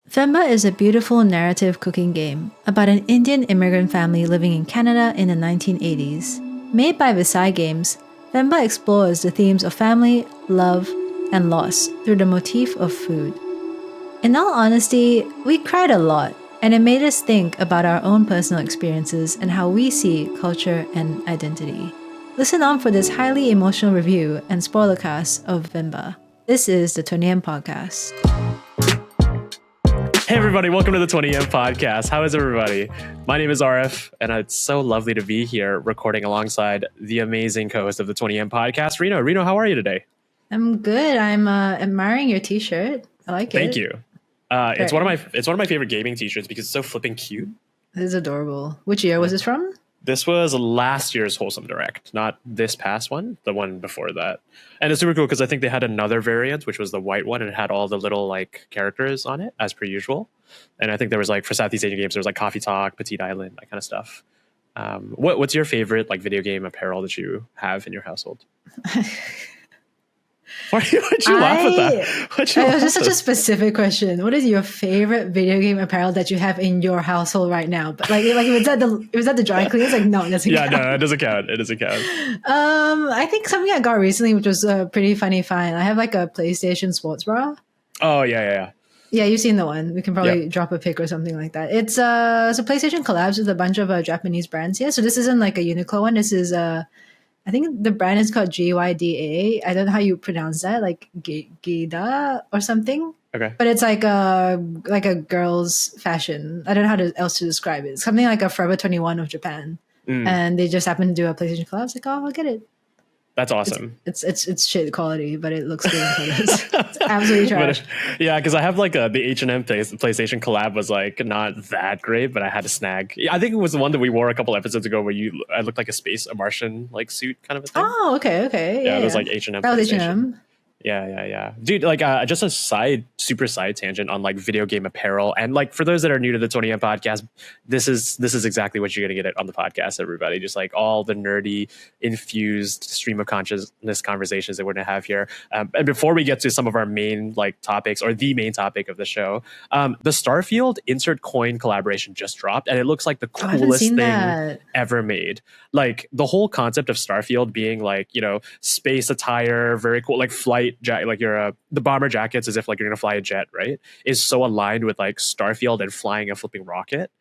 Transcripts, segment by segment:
Venba is a beautiful narrative cooking game about an Indian immigrant family living in Canada in the 1980s. Made by Visai Games, Venba explores the themes of family, love, and loss through the motif of food. In all honesty, we cried a lot, and it made us think about our own personal experiences and how we see culture and identity. Listen on for this highly emotional review and spoilercast of Venba. This is the 20M Podcast. Hey everybody, welcome to the 20M Podcast. How is everybody? My name is RF, and it's so lovely to be here recording alongside the amazing co-host of the 20M Podcast, Reno. Reno, how are you today? I'm good. I'm admiring your t-shirt. I like it. Thank you. It's one of my favorite gaming t-shirts because it's so flipping cute. It is adorable. Which year was this from? This was last year's Wholesome Direct, not this past one, the one before that. And it's super cool because I think they had another variant, which was the white one, and it had all the little like characters on it as per usual. And I think there was like for Southeast Asian games, there was like Coffee Talk, Petite Island, that kind of stuff. What's your favorite like video game apparel that you have in your household? Why'd you laugh at that? It was just such a specific question. What is your favorite video game apparel that you have in your household right now? But like if it's at the dry cleaners, like no, it doesn't count. No, it doesn't count. It doesn't count. I think something I got recently, which was a pretty funny find. I have like a PlayStation sports bra. Oh yeah. Yeah, you've seen the one. We can probably drop a pic or something like that. It's so PlayStation collabs with a bunch of Japanese brands here. So this isn't like a Uniqlo one. This is I think the brand is called GYDA. I don't know how you pronounce that, like Gida or something. Okay. But it's like a girl's fashion. I don't know how else to describe it. It's something like a Forever 21 of Japan. And they just happen to do a PlayStation collab. I was like, oh, I'll get it. That's awesome. It's shit quality, but it looks good in photos. It's absolutely trash. Yeah, because I have like the H&M PlayStation collab was like not that great, but I had to snag. I think it was the one that we wore a couple episodes ago where I looked like a Martian like suit kind of a thing. Oh, okay. Yeah, it was like H&M. That was H&M. Yeah. Dude, like just a super side tangent on like video game apparel. And like for those that are new to the 20M Podcast, this is exactly what you're going to get on the podcast, everybody. Just like all the nerdy infused stream of consciousness conversations that we're going to have here. And before we get to some of our main like topics or the main topic of the show, the Starfield insert coin collaboration just dropped and it looks like the coolest thing ever made. Like the whole concept of Starfield being like, you know, space attire, very cool, like flight jacket, like the bomber jackets as if like you're gonna fly a jet, right, is so aligned with like Starfield and flying a flipping rocket.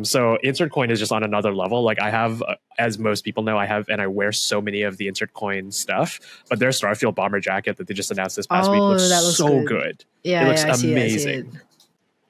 So insert coin is just on another level. Like I have, as most people know, and I wear so many of the insert coin stuff, but their Starfield bomber jacket that they just announced this past week looks so good. Yeah, it looks I amazing. see it.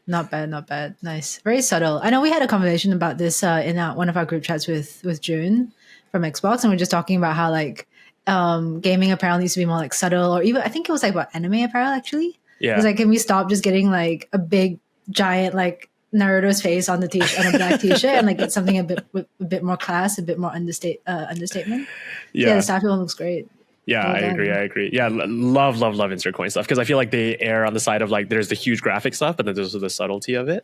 Not bad. Nice. Very subtle. I know we had a conversation about this in one of our group chats with June from Xbox, and we're just talking about how like gaming apparel needs to be more like subtle, or even I think it was like about anime apparel actually. Yeah. It's like, can we stop just getting like a big giant like Naruto's face on the t-shirt on a black t-shirt and like get something a bit more class, a bit more understatement. Yeah, the Starfield looks great. Yeah, I agree. Yeah, love insert coin stuff because I feel like they err on the side of like there's the huge graphic stuff, but then there's the subtlety of it.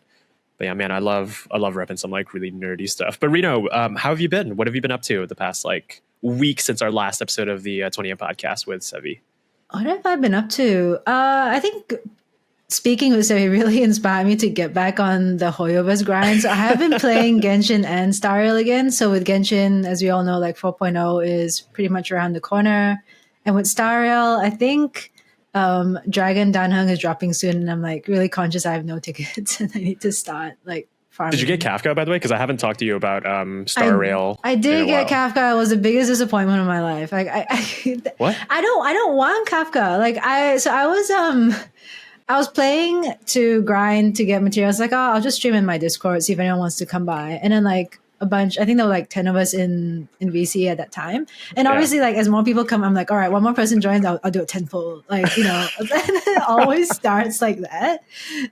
But yeah, man, I love repping some like really nerdy stuff. But Reno, how have you been? What have you been up to the past like week since our last episode of the 20M Podcast with Sevi? What have I been up to? I think speaking with Sevi really inspired me to get back on the Hoyoverse grind. So I have been playing Genshin and Star Rail again. So with Genshin, as we all know, like 4.0 is pretty much around the corner. And with Star Rail, I think Dragon Danheng is dropping soon. And I'm like really conscious I have no tickets and I need to start like farming. Did you get Kafka, by the way? Because I haven't talked to you about Star Rail. I did get Kafka. It was the biggest disappointment of my life. Like what? I don't want Kafka. Like I was playing to grind to get materials. Like, oh, I'll just stream in my Discord, see if anyone wants to come by. And then like a bunch, I think there were like 10 of us in VC at that time. And obviously like as more people come, I'm like, all right, one more person joins, I'll do it tenfold. Like, you know, it always starts like that.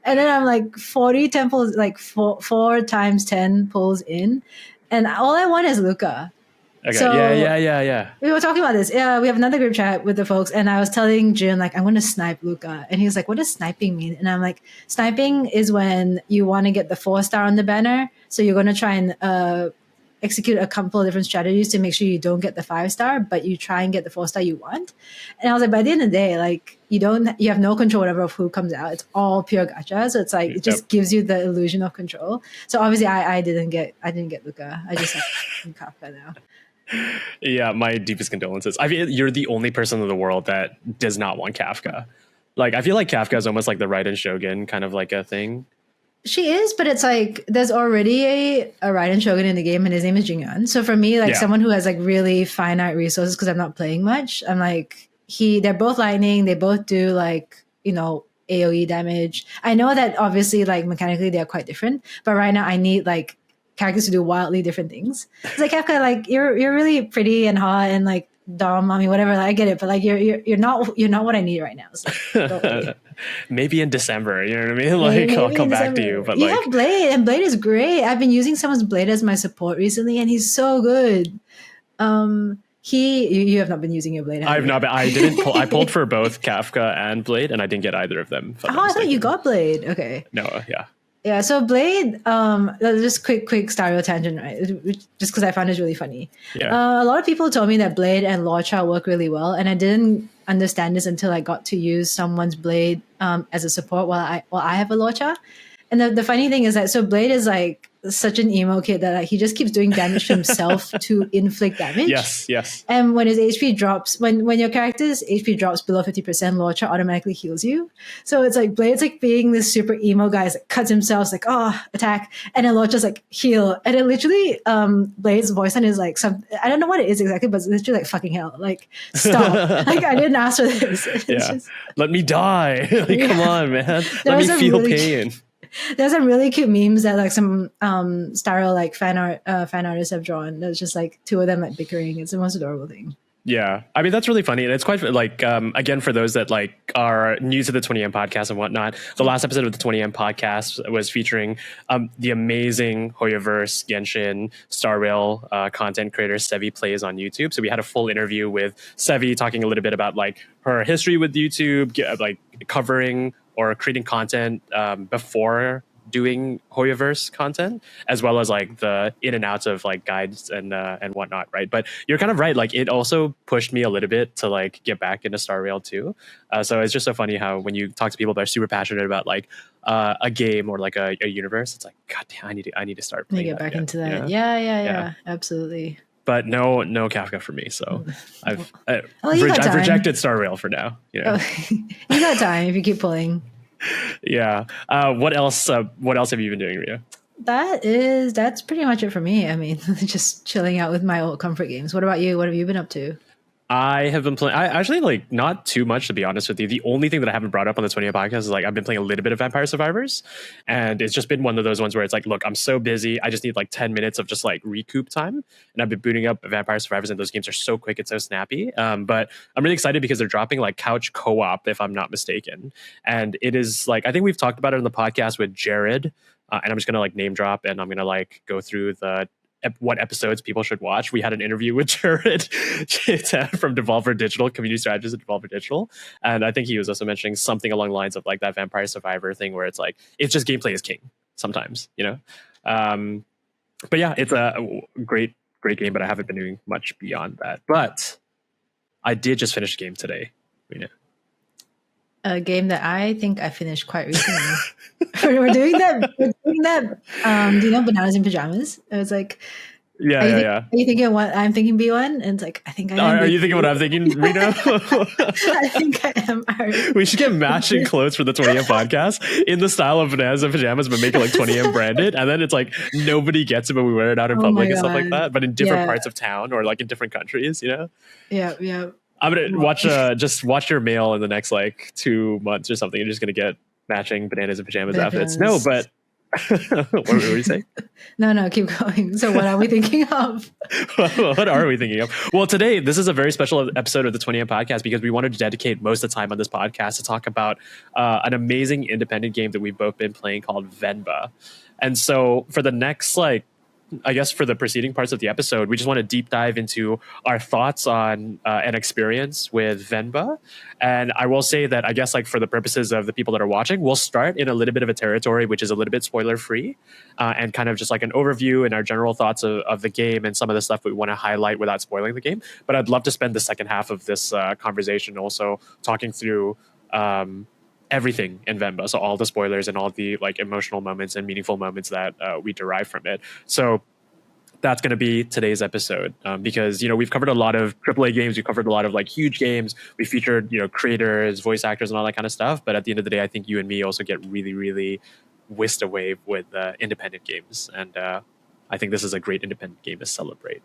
And then I'm like 40 temples, like 4 times 10 pulls in. And all I want is Luca. Okay. So, yeah. We were talking about this. Yeah, we have another group chat with the folks, and I was telling Jun like, I'm going to snipe Luca, and he was like, "What does sniping mean?" And I'm like, "Sniping is when you want to get the 4-star on the banner, so you're going to try and execute a couple of different strategies to make sure you don't get the 5-star, but you try and get the 4-star you want. And I was like, by the end of the day, like you have no control whatever of who comes out. It's all pure gacha. So it's like it just gives you the illusion of control. So obviously I didn't get Luca. I just have Kafka now. Yeah, my deepest condolences. I mean, you're the only person in the world that does not want Kafka. Like, I feel like Kafka is almost like the Raiden Shogun kind of like a thing. She is, but it's like there's already a Raiden Shogun in the game, and his name is Jing'an. So for me, like someone who has like really finite resources because I'm not playing much, I'm like they're both lightning. They both do like AOE damage. I know that obviously like mechanically they're quite different, but right now I need like characters to do wildly different things. It's like Kafka, like you're really pretty and hot and like dumb. I mean, whatever. I get it, but like you're not what I need right now. So maybe in December, you know what I mean? Like maybe I'll come back to you. But you have Blade, and Blade is great. I've been using someone's Blade as my support recently, and he's so good. You have not been using your Blade. I've not been. I didn't. I pulled for both Kafka and Blade, and I didn't get either of them. I thought you got Blade. Okay. No. Yeah. Yeah, so Blade, just quick Star tangent, right? Just because I found it really funny. Yeah. A lot of people told me that Blade and Lorcha work really well, and I didn't understand this until I got to use someone's Blade as a support while I have a Lorcha. And the funny thing is that so Blade is like such an emo kid that like, he just keeps doing damage to himself to inflict damage. Yes. And when his HP drops, when your character's HP drops below 50%, Lorcha automatically heals you. So it's like Blade's like being this super emo guy that cuts himself, like, oh, attack. And then Lorcha's like, heal. And then literally Blade's voice line is like I don't know what it is exactly, but it's literally like, fucking hell. Like, stop. Like, I didn't ask for this. Let me die. Like, come on, man. Let me feel pain. There's some really cute memes that like some Starro like fan artists have drawn. There's just like two of them like bickering. It's the most adorable thing. Yeah, I mean that's really funny, and it's quite like again for those that like are new to the 20M podcast and whatnot. The last episode of the 20M podcast was featuring the amazing Hoyoverse Genshin Star Rail content creator Sevi Plays on YouTube. So we had a full interview with Sevi talking a little bit about like her history with YouTube, like covering or creating content before doing Hoyoverse content, as well as like the in and outs of like guides and whatnot, right? But you're kind of right. Like it also pushed me a little bit to like get back into Star Rail too. So it's just so funny how when you talk to people that are super passionate about like a game or like a universe, it's like, God damn, I need to start playing. Get back again, into that. You know? Yeah, absolutely. But no Kafka for me. So I've rejected Star Rail for now. You know, you got time if you keep pulling. Yeah. What else have you been doing, Ria? That's pretty much it for me. I mean, just chilling out with my old comfort games. What about you? What have you been up to? I have been playing. I actually like not too much, to be honest with you. The only thing that I haven't brought up on the 20th podcast is like I've been playing a little bit of Vampire Survivors, and it's just been one of those ones where it's like, look, I'm so busy. I just need like 10 minutes of just like recoup time, and I've been booting up Vampire Survivors, and those games are so quick, it's so snappy. But I'm really excited because they're dropping like couch co-op, if I'm not mistaken, and it is like I think we've talked about it on the podcast with Jared, and I'm just gonna like name drop, and I'm gonna like go through what episodes people should watch. We had an interview with Jared from Devolver Digital, community strategist at Devolver Digital. And I think he was also mentioning something along the lines of like that Vampire Survivor thing where it's like, it's just gameplay is king sometimes, you know? But yeah, it's a great game, but I haven't been doing much beyond that. But I did just finish a game today. You know? A game that I think I finished quite recently. We're doing that. Do you know Bananas in Pajamas? It was like, yeah. Are you thinking what I'm thinking? B1, and it's like I think I am. Are you thinking what I'm thinking, Reno? I think I am. We should get matching clothes for the 20M podcast in the style of Bananas in Pajamas, but make it like 20M branded, and then it's like nobody gets it, but we wear it out in public and stuff like that. But in different parts of town or like in different countries, you know? Yeah. I'm gonna watch your mail in the next like 2 months or something. You're just gonna get matching Bananas and Pajamas outfits. No, but what were you saying? No, keep going. So what are we thinking of? What are we thinking of? Well, today, this is a very special episode of the 20M podcast because we wanted to dedicate most of the time on this podcast to talk about an amazing independent game that we've both been playing called Venba. And so for the next like I guess for the preceding parts of the episode, we just want to deep dive into our thoughts on an experience with Venba. And I will say that I guess like for the purposes of the people that are watching, we'll start in a little bit of a territory which is a little bit spoiler free, and kind of just like an overview and our general thoughts of the game and some of the stuff we want to highlight without spoiling the game. But I'd love to spend the second half of this conversation also talking through everything in Venba, so all the spoilers and all the like emotional moments and meaningful moments that we derive from it. So that's going to be today's episode, because we've covered a lot of AAA games, we've covered a lot of like huge games, we featured creators, voice actors, and all that kind of stuff. But at the end of the day, I think you and me also get really, really whisked away with independent games, and I think this is a great independent game to celebrate.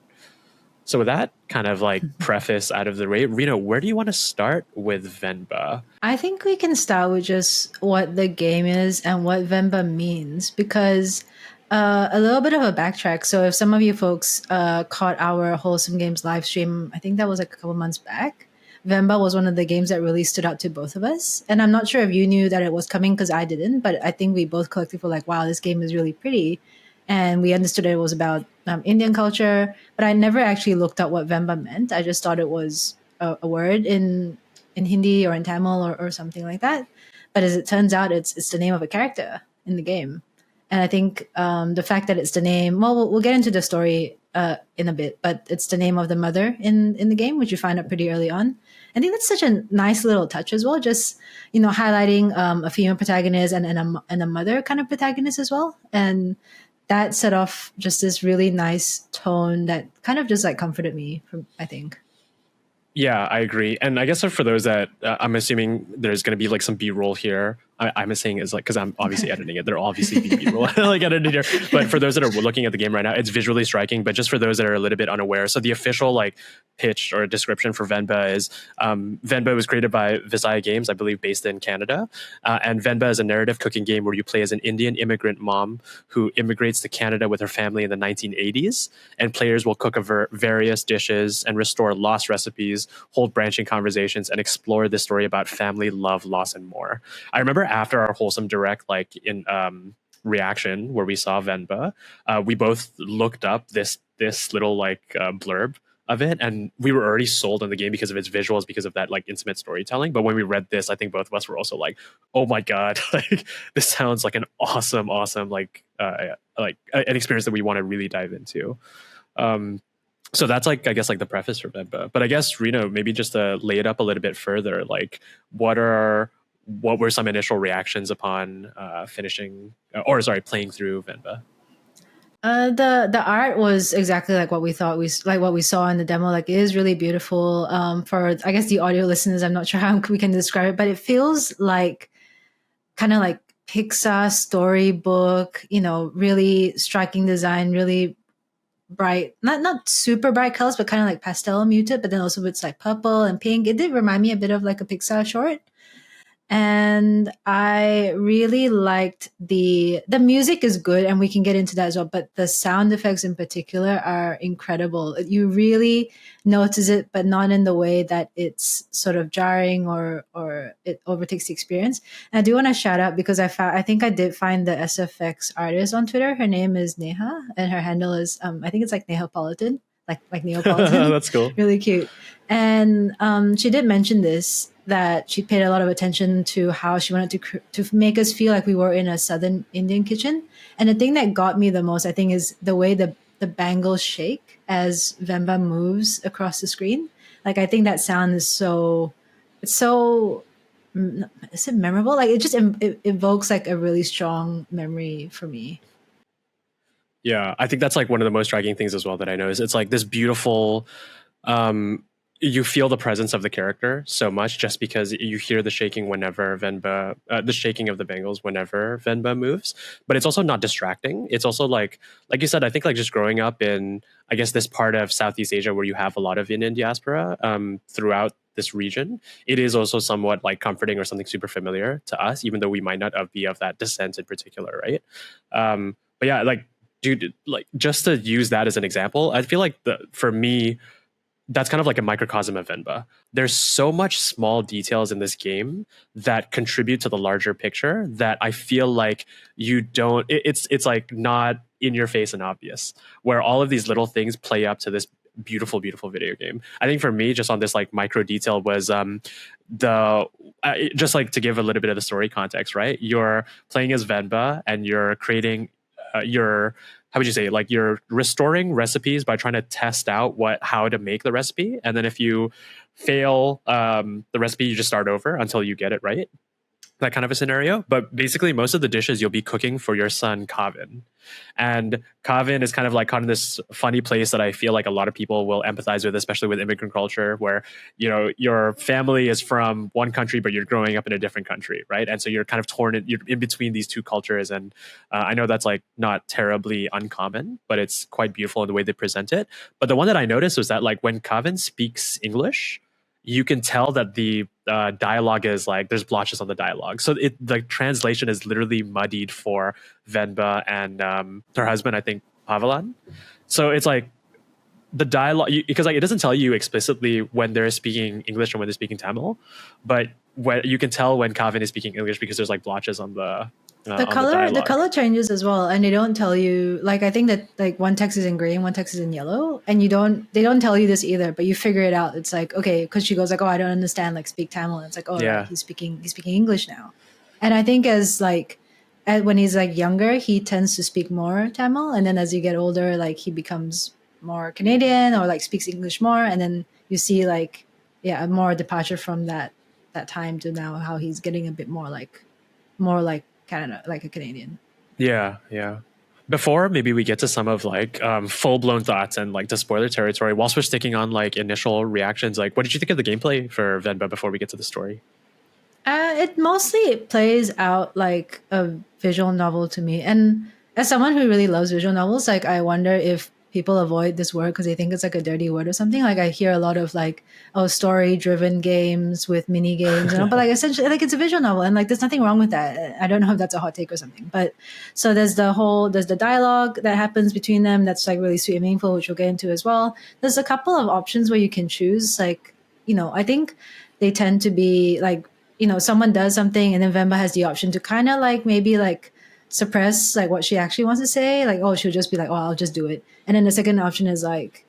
So with that kind of like preface out of the way, Reno, where do you want to start with Venba? I think we can start with just what the game is and what Venba means, because a little bit of a backtrack. So if some of you folks caught our Wholesome Games live stream, I think that was like a couple months back, Venba was one of the games that really stood out to both of us. And I'm not sure if you knew that it was coming, because I didn't, but I think we both collectively were like, wow, this game is really pretty. And we understood it was about Indian culture, but I never actually looked up what Venba meant. I just thought it was a word in Hindi or in Tamil or something like that. But as it turns out, it's the name of a character in the game. And I think the fact that it's the name, well, we'll get into the story in a bit, but it's the name of the mother in the game, which you find out pretty early on. I think that's such a nice little touch as well, just highlighting a female protagonist and a mother kind of protagonist as well. And that set off just this really nice tone that kind of just like comforted me, I think. Yeah, I agree. And I guess for those that I'm assuming there's going to be like some B-roll here. I'm saying is like, because I'm obviously editing it, there will obviously be B-roll like edited here. But for those that are looking at the game right now, it's visually striking. But just for those that are a little bit unaware, so the official like pitch or description for Venba is Venba was created by Visaya Games, I believe, based in Canada. And Venba is a narrative cooking game where you play as an Indian immigrant mom who immigrates to Canada with her family in the 1980s. And players will cook various dishes and restore lost recipes, hold branching conversations, and explore the story about family, love, loss, and more. I remember after our Wholesome Direct, like in reaction where we saw Venba, we both looked up this little like blurb of it, and we were already sold on the game because of its visuals, because of that like intimate storytelling. But when we read this, I think both of us were also like, oh my god, like this sounds like an awesome like an experience that we want to really dive into. So that's like, I guess, like the preface for Venba. But I guess, Reno, maybe just to lay it up a little bit further, like what were some initial reactions upon playing through Venba? The art was exactly like what we thought what we saw in the demo. Like, it is really beautiful. For I guess the audio listeners, I'm not sure how we can describe it, but it feels like kind of like Pixar storybook. Really striking design, really bright, not super bright colors, but kind of like pastel muted. But then also it's like purple and pink. It did remind me a bit of like a Pixar short. And I really liked the music is good, and we can get into that as well, but the sound effects in particular are incredible. You really notice it, but not in the way that it's sort of jarring or it overtakes the experience. And I do want to shout out, because I think I did find the SFX artist on Twitter. Her name is Neha, and her handle is I think it's like Neapolitan, like Neapolitan. That's cool. Really cute. And she did mention this, that she paid a lot of attention to how she wanted to make us feel like we were in a southern Indian kitchen. And the thing that got me the most, I think, is the way the bangles shake as Venba moves across the screen. Like, I think that sound is is it memorable? Like, it evokes like a really strong memory for me. Yeah, I think that's like one of the most striking things as well that I noticed. It's like this beautiful, you feel the presence of the character so much just because you hear the shaking whenever Venba, the shaking of the bangles whenever Venba moves. But it's also not distracting. It's also like you said, I think like just growing up in, I guess, this part of Southeast Asia where you have a lot of Indian diaspora throughout this region, it is also somewhat like comforting or something super familiar to us, even though we might not be of that descent in particular, right? But yeah, like, dude, like just to use that as an example, I feel like for me, that's kind of like a microcosm of Venba. There's so much small details in this game that contribute to the larger picture that I feel like you don't. It's like not in your face and obvious, where all of these little things play up to this beautiful, beautiful video game. I think for me, just on this like micro detail was the just like to give a little bit of the story context, right? You're playing as Venba and you're creating your how would you say, like you're restoring recipes by trying to test out how to make the recipe, and then if you fail the recipe, you just start over until you get it right, that kind of a scenario. But basically most of the dishes you'll be cooking for your son Kavin, and Kavin is kind of like caught in this funny place that I feel like a lot of people will empathize with, especially with immigrant culture, where your family is from one country but you're growing up in a different country, right? And so you're kind of you're in between these two cultures, and I know that's like not terribly uncommon, but it's quite beautiful in the way they present it. But the one that I noticed was that like when Kavin speaks English, you can tell that the dialogue is like there's blotches on the dialogue. So the translation is literally muddied for Venba and her husband, I think Pavelan. So it's like the dialogue, because like it doesn't tell you explicitly when they're speaking English and when they're speaking Tamil, but when you can tell when Kavin is speaking English because there's like blotches on the the color changes as well, and they don't tell you. Like I think that like one text is in green, one text is in yellow, and they don't tell you this either, but you figure it out. It's like, okay, because she goes like, oh, I don't understand, like speak Tamil, and it's like, oh yeah, he's speaking English now. And I think when he's like younger, he tends to speak more Tamil, and then as you get older, like he becomes more Canadian or like speaks English more, and then you see like more departure from that time to now, how he's getting a bit more like Canada, like a Canadian. Yeah. Before maybe we get to some of like full-blown thoughts and like the spoiler territory, whilst we're sticking on like initial reactions, like what did you think of the gameplay for Venba before we get to the story? It mostly plays out like a visual novel to me, and as someone who really loves visual novels, like I wonder if people avoid this word because they think it's like a dirty word or something. Like I hear a lot of like, oh, story-driven games with mini games, but like essentially, like it's a visual novel, and like there's nothing wrong with that. I don't know if that's a hot take or something, but so there's the dialogue that happens between them that's like really sweet and meaningful, which we'll get into as well. There's a couple of options where you can choose, like I think they tend to be like someone does something and then Venba has the option to kind of like maybe like suppress like what she actually wants to say, like she'll just be like, oh, I'll just do it. And then the second option is like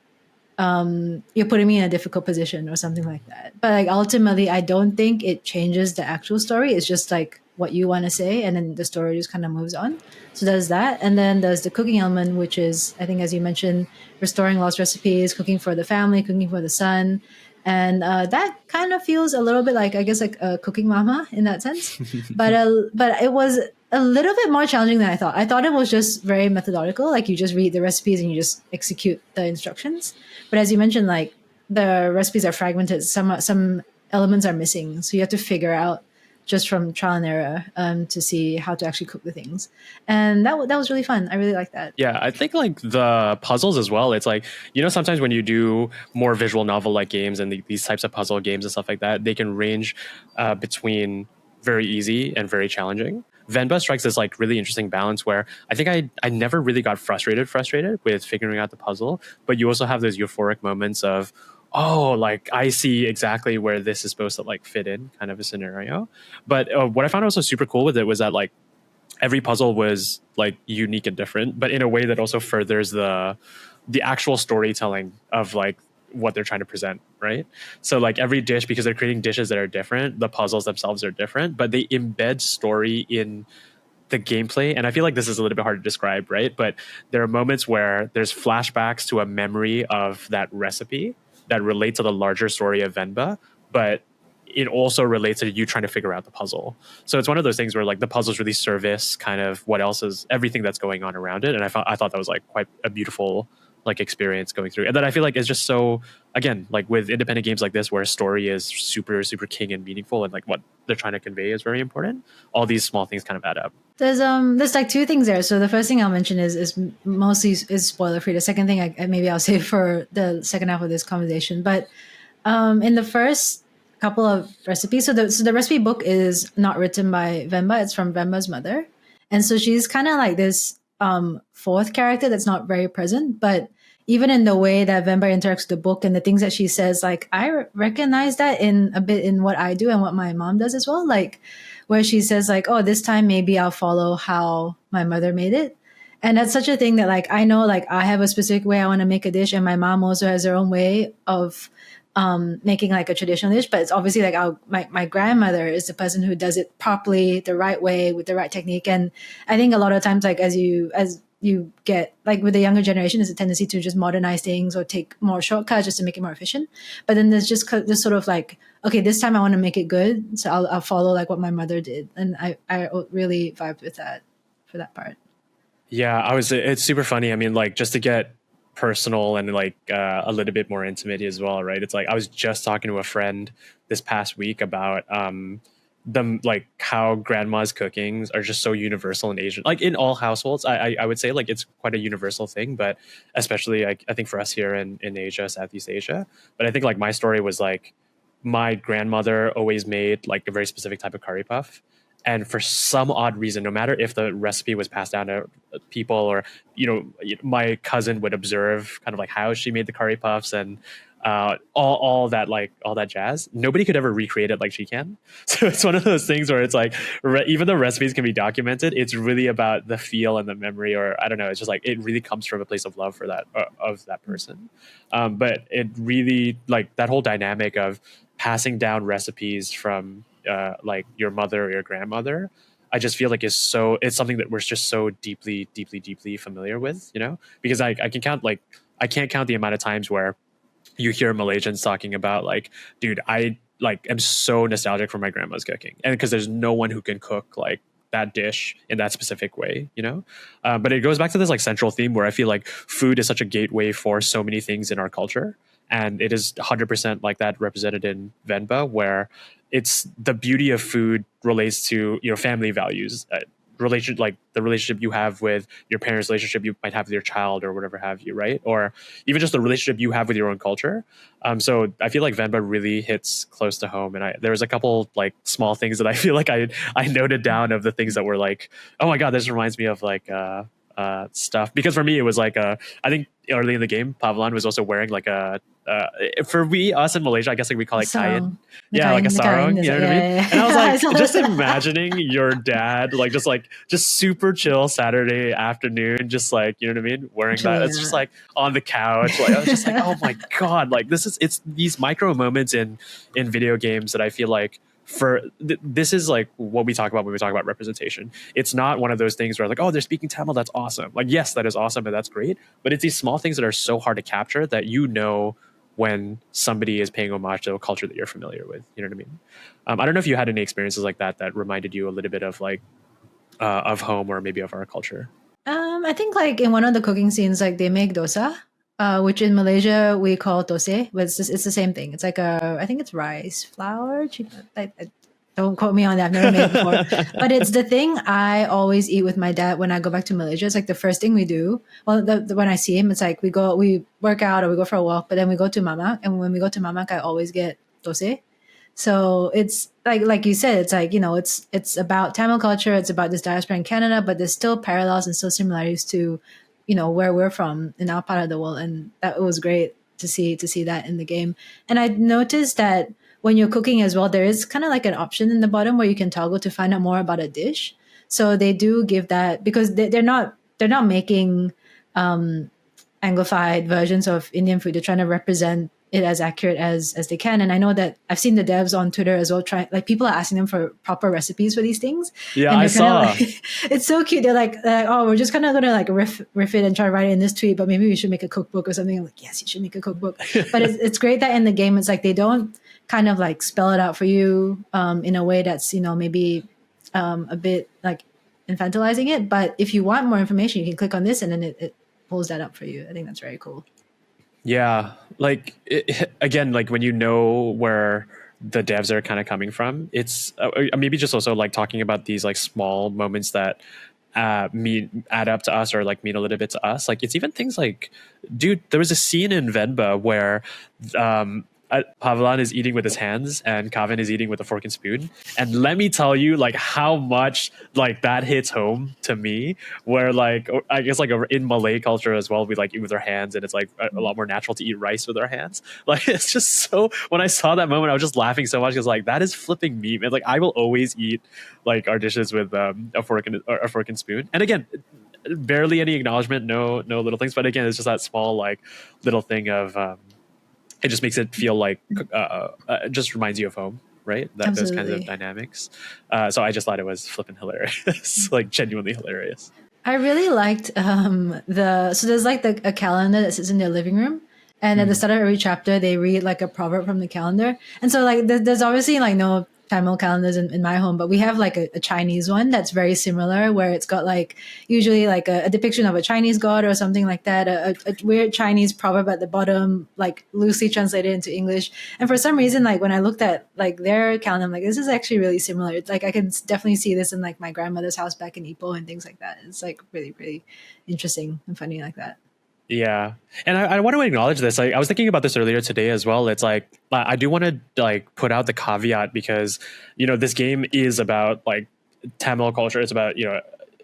you're putting me in a difficult position or something like that. But like ultimately I don't think it changes the actual story. It's just like what you want to say, and then the story just kind of moves on. So there's that, and then there's the cooking element, which is, I think as you mentioned, restoring lost recipes, cooking for the family, cooking for the son. And that kind of feels a little bit like, I guess, like a cooking mama in that sense. but it was a little bit more challenging than I thought. I thought it was just very methodical, like you just read the recipes and you just execute the instructions. But as you mentioned, like the recipes are fragmented. Some elements are missing, so you have to figure out just from trial and error to see how to actually cook the things. And that was really fun. I really like that. Yeah, I think like the puzzles as well. It's like, sometimes when you do more visual novel like games and these types of puzzle games and stuff like that, they can range between very easy and very challenging. Venba strikes this like really interesting balance where I think I never really got frustrated with figuring out the puzzle, but you also have those euphoric moments of, oh, like I see exactly where this is supposed to like fit in, kind of a scenario. But what I found also super cool with it was that like every puzzle was like unique and different, but in a way that also furthers the actual storytelling of like what they're trying to present, right? So like every dish, because they're creating dishes that are different, the puzzles themselves are different, but they embed story in the gameplay. And I feel like this is a little bit hard to describe, right? But there are moments where there's flashbacks to a memory of that recipe that relate to the larger story of Venba, but it also relates to you trying to figure out the puzzle. So it's one of those things where like the puzzles really service kind of what else is, everything that's going on around it. And I thought that was like quite a beautiful like experience going through. And then I feel like it's just so, again, like with independent games like this where a story is super, super king and meaningful and like what they're trying to convey is very important, all these small things kind of add up. There's like two things there. So the first thing I'll mention is mostly is spoiler free. The second thing maybe I'll save for the second half of this conversation. But in the first couple of recipes, so the recipe book is not written by Venba. It's from Venba's mother, and so she's kind of like this fourth character that's not very present. But even in the way that Venba interacts with the book and the things that she says, like I recognize that in a bit in what I do and what my mom does as well. Like where she says like, oh, this time maybe I'll follow how my mother made it. And that's such a thing that like I know like I have a specific way I want to make a dish, and my mom also has her own way of making like a traditional dish. But it's obviously like my grandmother is the person who does it properly, the right way, with the right technique. And I think a lot of times like as you get like with the younger generation, there's a tendency to just modernize things or take more shortcuts just to make it more efficient. But then there's just this sort of like, okay, this time I want to make it good, so I'll follow like what my mother did, and I really vibed with that for that part. Yeah, it's super funny. I mean, like just to get personal and like a little bit more intimate as well, right? It's like I was just talking to a friend this past week about them like how grandma's cookings are just so universal in Asian, like in all households. I would say like it's quite a universal thing, but especially I think for us here in Asia, Southeast Asia. But I think like my story was like my grandmother always made like a very specific type of curry puff. And for some odd reason, no matter if the recipe was passed down to people or, my cousin would observe kind of like how she made the curry puffs and all that, like all that jazz. Nobody could ever recreate it like she can. So it's one of those things where it's like, even though recipes can be documented, it's really about the feel and the memory, or I don't know. It's just like, it really comes from a place of love for that, of that person. But it really like that whole dynamic of passing down recipes from like your mother or your grandmother, I just feel like it's something that we're just so deeply, deeply, deeply familiar with, because I can count like I can't count the amount of times where you hear Malaysians talking about like, dude, I like am so nostalgic for my grandma's cooking, and because there's no one who can cook like that dish in that specific way, but it goes back to this like central theme where I feel like food is such a gateway for so many things in our culture, and it is 100% like that represented in Venba, where it's the beauty of food relates to family values, relation, like the relationship you have with your parents, relationship you might have with your child or whatever have you, right? Or even just the relationship you have with your own culture. So I feel like Venba really hits close to home, and there was a couple like small things that I feel like I noted down of the things that were like, oh my god, this reminds me of like stuff, because for me it was like I think early in the game Pavlan was also wearing like a for us in Malaysia, I guess like we call it kain. Yeah, like a sarong, you know what I mean? Yeah. And I was like, just imagining your dad like just super chill Saturday afternoon, just like, you know what I mean, wearing that. It's just like on the couch. Like I was just like, oh my god, like it's these micro moments in video games that I feel like this is like what we talk about when we talk about representation. It's not one of those things where like, oh, they're speaking Tamil, that's awesome. Like, yes, that is awesome and that's great, but it's these small things that are so hard to capture that when somebody is paying homage to a culture that you're familiar with. You know what I mean? I don't know if you had any experiences like that reminded you a little bit of like of home or maybe of our culture. I think like in one of the cooking scenes, like they make dosa, which in Malaysia we call tose, but it's the same thing. It's like I think it's rice flour. Don't quote me on that. I've never made it before, but it's the thing I always eat with my dad when I go back to Malaysia. It's like the first thing we do. Well, when I see him, it's like we work out or we go for a walk, but then we go to Mamak, and when we go to Mamak, I always get tose. So it's like you said, it's like, it's about Tamil culture, it's about this diaspora in Canada, but there's still parallels and still similarities to, where we're from in our part of the world. And that was great to see that in the game. And I noticed that when you're cooking as well, there is kind of like an option in the bottom where you can toggle to find out more about a dish. So they do give that, because they're not making Anglified versions of Indian food. They're trying to represent it as accurate as they can. And I know that I've seen the devs on Twitter as well like people are asking them for proper recipes for these things. Yeah, and I saw. Like, it's so cute. They're like, oh, we're just kind of gonna like riff it and try to write it in this tweet, but maybe we should make a cookbook or something. I'm like, yes, you should make a cookbook. But it's great that in the game it's like they don't kind of like spell it out for you in a way that's maybe a bit like infantilizing it. But if you want more information, you can click on this and then it pulls that up for you. I think that's very cool. Yeah, like again, like when you know where the devs are kind of coming from, it's maybe just also like talking about these like small moments that add up to us or like mean a little bit to us. Like it's even things like, dude, there was a scene in Venba where Pavlan is eating with his hands and Kavin is eating with a fork and spoon. And let me tell you, like, how much like that hits home to me. Where like I guess like in Malay culture as well, we like eat with our hands, and it's like a lot more natural to eat rice with our hands. Like it's just so. When I saw that moment, I was just laughing so much because like that is flipping me, man. Like I will always eat like our dishes with a fork and spoon. And again, barely any acknowledgement, no little things. But again, it's just that small like little thing of it just makes it feel like just reminds you of home, right? That those kinds of Absolutely. dynamics. So I just thought it was flipping hilarious, like genuinely hilarious. I really liked so there's like a calendar that sits in their living room, and at the Mm. start of every chapter they read like a proverb from the calendar. And so like there's obviously like no Tamil calendars in my home, but we have like a Chinese one that's very similar, where it's got like usually like a depiction of a Chinese god or something like that, a weird Chinese proverb at the bottom, like loosely translated into English. And for some reason, like when I looked at like their calendar, I'm like, this is actually really similar. It's like I can definitely see this in like my grandmother's house back in Ipoh and things like that. It's like really, really interesting and funny like that. Yeah, and I want to acknowledge this. I was thinking about this earlier today as well. It's like I do want to like put out the caveat because this game is about like Tamil culture. It's about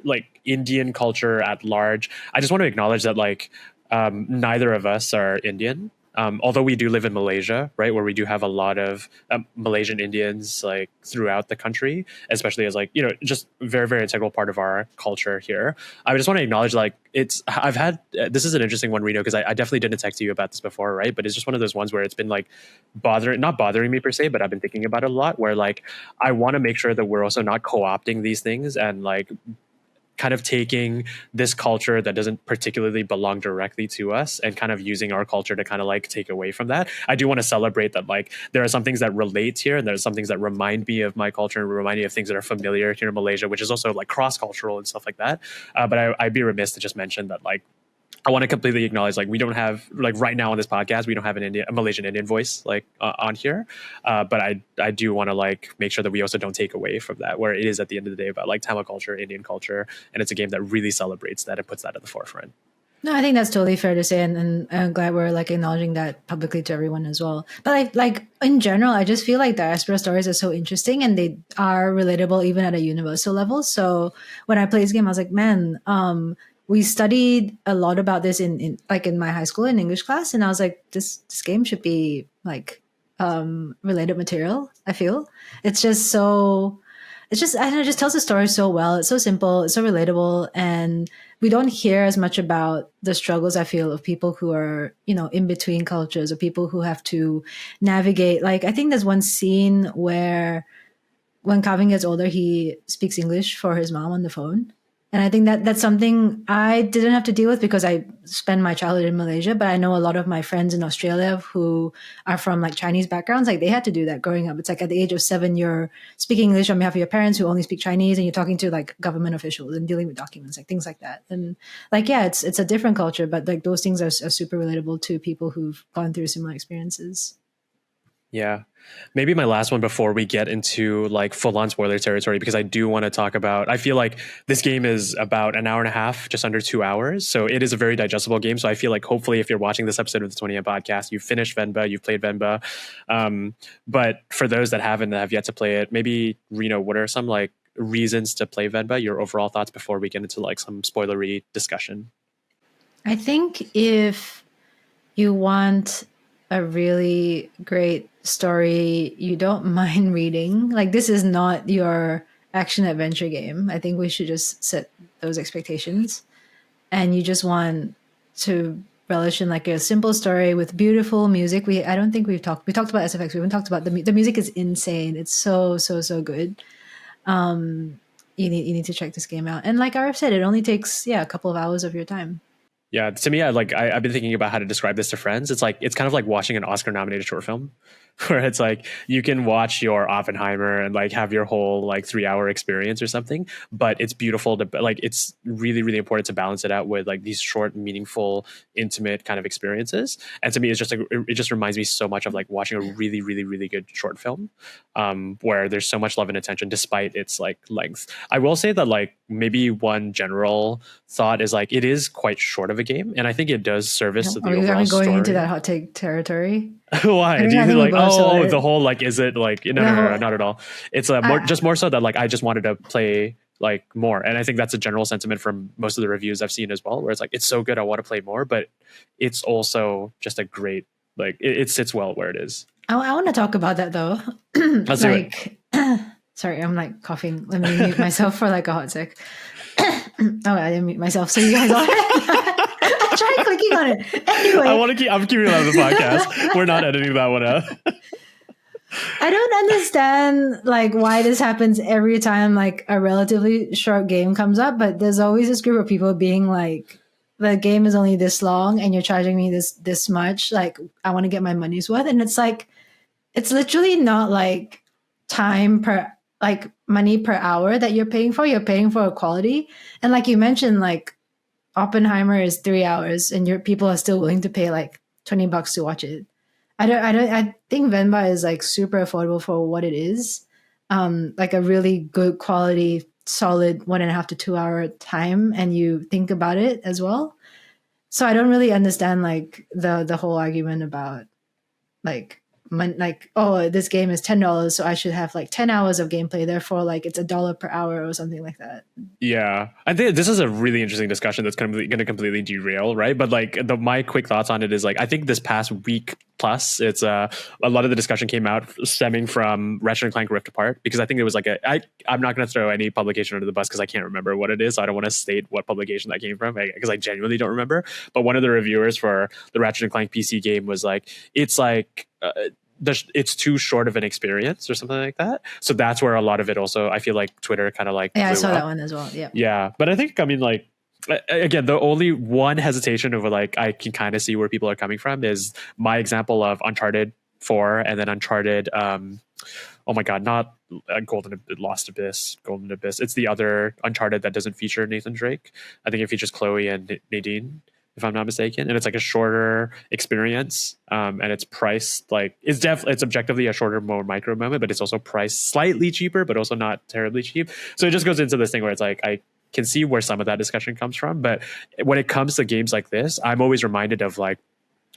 like Indian culture at large. I just want to acknowledge that like neither of us are Indian. Although we do live in Malaysia, right, where we do have a lot of Malaysian Indians like throughout the country, especially as like just very very integral part of our culture here. I just want to acknowledge like I've had this is an interesting one, Reno, because I definitely didn't text you about this before, right? But it's just one of those ones where it's been like not bothering me per se, but I've been thinking about it a lot. Where like I want to make sure that we're also not co-opting these things and like kind of taking this culture that doesn't particularly belong directly to us and kind of using our culture to kind of like take away from that. I do want to celebrate that like there are some things that relate here and there's some things that remind me of my culture and remind me of things that are familiar here in Malaysia, which is also like cross-cultural and stuff like that. But I'd be remiss to just mention that like I want to completely acknowledge like we don't have like right now on this podcast we don't have a Malaysian Indian voice like on here, but I do want to like make sure that we also don't take away from that, where it is at the end of the day about like Tamil culture, Indian culture, and it's a game that really celebrates that and puts that at the forefront. No, I think that's totally fair to say, and I'm glad we're like acknowledging that publicly to everyone as well. But like in general, I just feel like diaspora stories are so interesting and they are relatable even at a universal level. So when I played this game, I was like, man, we studied a lot about this in like in my high school in English class, and I was like, this game should be like related material. I feel it's just so it's just I don't know, it just tells the story so well. It's so simple, it's so relatable, and we don't hear as much about the struggles I feel of people who are in between cultures or people who have to navigate. Like I think there's one scene where when Calvin gets older, he speaks English for his mom on the phone. And I think that's something I didn't have to deal with because I spent my childhood in Malaysia, but I know a lot of my friends in Australia who are from like Chinese backgrounds, like they had to do that growing up. It's like at the age of 7, you're speaking English on behalf of your parents who only speak Chinese, and you're talking to like government officials and dealing with documents, like things like that. And like, yeah, it's a different culture, but like those things are super relatable to people who've gone through similar experiences. Yeah. Maybe my last one before we get into like full on spoiler territory, because I do want to talk about, I feel like this game is about an hour and a half, just under 2 hours. So it is a very digestible game. So I feel like hopefully if you're watching this episode of the 20M podcast, you've finished Venba, you've played Venba. But for those that haven't, that have yet to play it, maybe Reno, what are some like reasons to play Venba, your overall thoughts before we get into like some spoilery discussion? I think if you want a really great story you don't mind reading, like this is not your action adventure game. I think we should just set those expectations, and you just want to relish in like a simple story with beautiful music. I don't think we talked about SFX. We haven't talked about the music is insane. It's so good. You need to check this game out. And like Arif said, it only takes a couple of hours of your time. Yeah, to me, I've been thinking about how to describe this to friends. It's like it's kind of like watching an Oscar-nominated short film, where it's like you can watch your Oppenheimer and like have your whole like 3-hour experience or something, but it's beautiful to like it's really really important to balance it out with like these short, meaningful, intimate kind of experiences. And to me, it just reminds me so much of like watching a really really really good short film, where there's so much love and attention despite its like length. I will say that like maybe one general thought is like it is quite short of a game, and I think it does service to the Are we overall going story. into that hot take territory? Why do you think like it. the whole like is it like no, not at all. It's more so that like I just wanted to play like more, and I think that's a general sentiment from most of the reviews I've seen as well, where it's like it's so good I want to play more, but it's also just a great like it sits well where it is. I want to talk about that though. Let's do it. Sorry, I'm like coughing. Let me mute myself for like a hot sec. Oh, I didn't mute myself, so you guys all I tried clicking on it. Anyway, I'm keeping it on the podcast. We're not editing that one out. I don't understand like why this happens every time like a relatively short game comes up, but there's always this group of people being like, the game is only this long and you're charging me this much. Like, I want to get my money's worth. And it's like, it's literally not like time per, like money per hour that you're paying for. You're paying for a quality. And like you mentioned, like Oppenheimer is 3 hours and your people are still willing to pay like $20 to watch it. I think Venba is like super affordable for what it is. Like a really good quality, solid 1.5 to 2 hour time, and you think about it as well. So I don't really understand like the whole argument about like oh, this game is $10, so I should have like 10 hours of gameplay, therefore like it's $1 per hour or something like that. Yeah, I think this is a really interesting discussion that's going to completely derail, right? But like my quick thoughts on it is like, I think this past week plus, it's a lot of the discussion came out stemming from Ratchet and Clank Rift Apart, because I think it was like I'm not going to throw any publication under the bus because I can't remember what it is, so I don't want to state what publication that came from because I genuinely don't remember. But one of the reviewers for the Ratchet and Clank PC game was like, it's like it's too short of an experience or something like that. So that's where a lot of it also, I feel like Twitter kind of like I saw that one as well. Yeah, but I think, I mean, like, again, the only one hesitation of like I can kind of see where people are coming from is my example of Uncharted 4 and then Uncharted oh my god, not Golden Abyss. It's the other Uncharted that doesn't feature Nathan Drake. I think it features Chloe and Nadine, if I'm not mistaken, and it's like a shorter experience, and it's priced like it's objectively a shorter, more micro moment, but it's also priced slightly cheaper, but also not terribly cheap. So it just goes into this thing where it's like I can see where some of that discussion comes from, but when it comes to games like this, I'm always reminded of like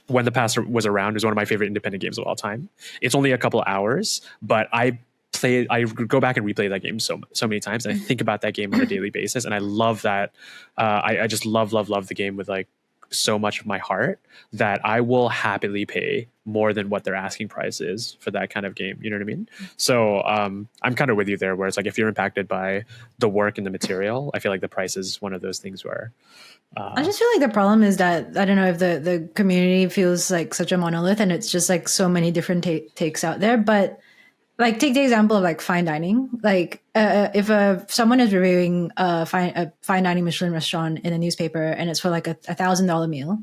When the Past Was Around is one of my favorite independent games of all time. It's only a couple hours, but I go back and replay that game so many times, and I think about that game on a daily basis, and I love that. I just love the game with like so much of my heart that I will happily pay more than what their asking price is for that kind of game. You know what I mean? So I'm kind of with you there, where it's like if you're impacted by the work and the material, I feel like the price is one of those things where I just feel like the problem is that I don't know if the community feels like such a monolith and it's just like so many different takes out there. But like take the example of like fine dining. Like if someone is reviewing a fine dining Michelin restaurant in a newspaper and it's for like a $1,000 meal,